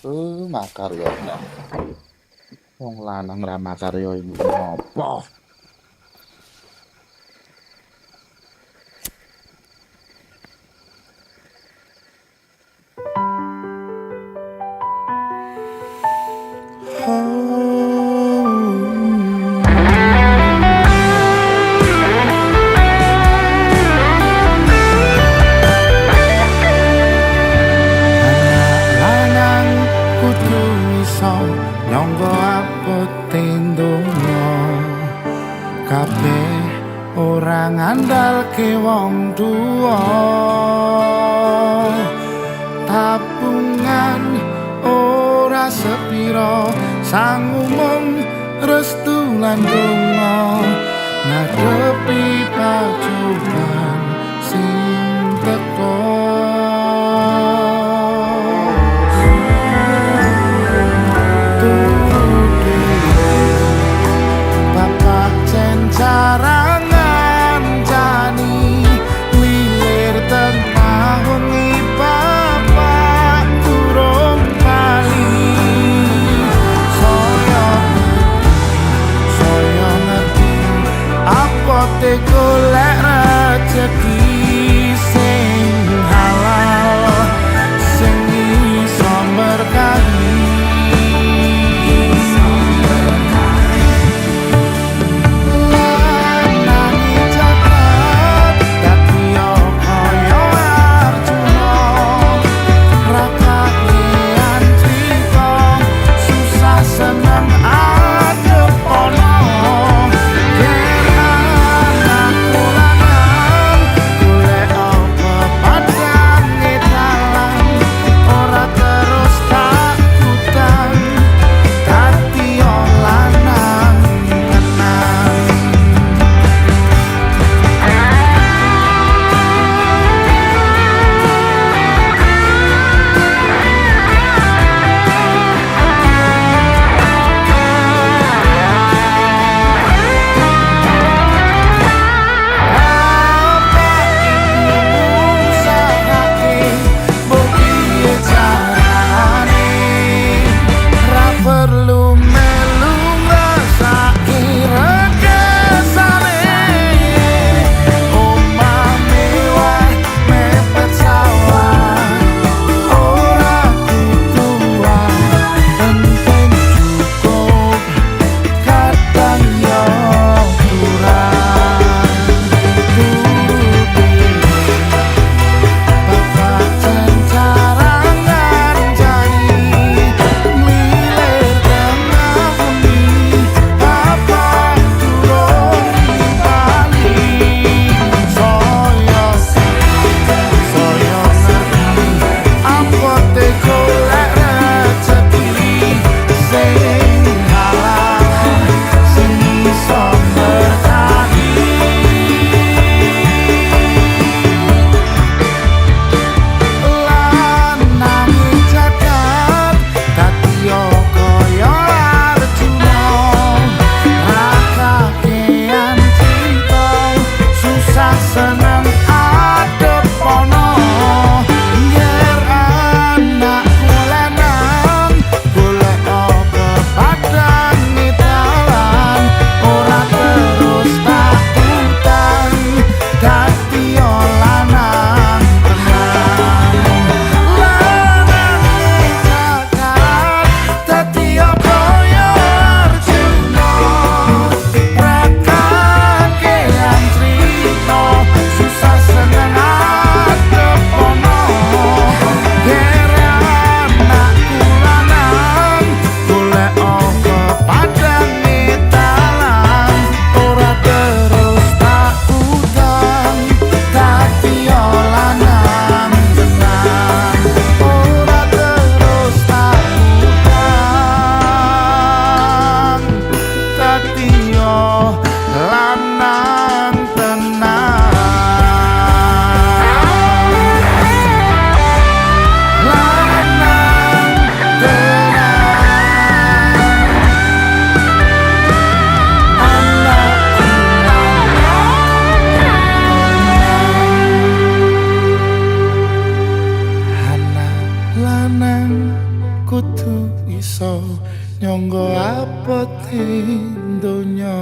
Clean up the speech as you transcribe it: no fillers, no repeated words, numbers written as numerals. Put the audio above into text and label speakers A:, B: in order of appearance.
A: Makarya. Wong lanang ra makarya iku ngopo?
B: Lanang kudu iso nyangga abote ndonga kabeh ora ngandalke wong tuwa tabungan ora sepiro sang umum restu lan donga ngadepi pacobaan sing teko. Carangan jani lilir tengah wengi bapak turun kali saya ngerti apa te golek rezeki sing halal sing iso berkahi. kudu iso nyangga apoting donya.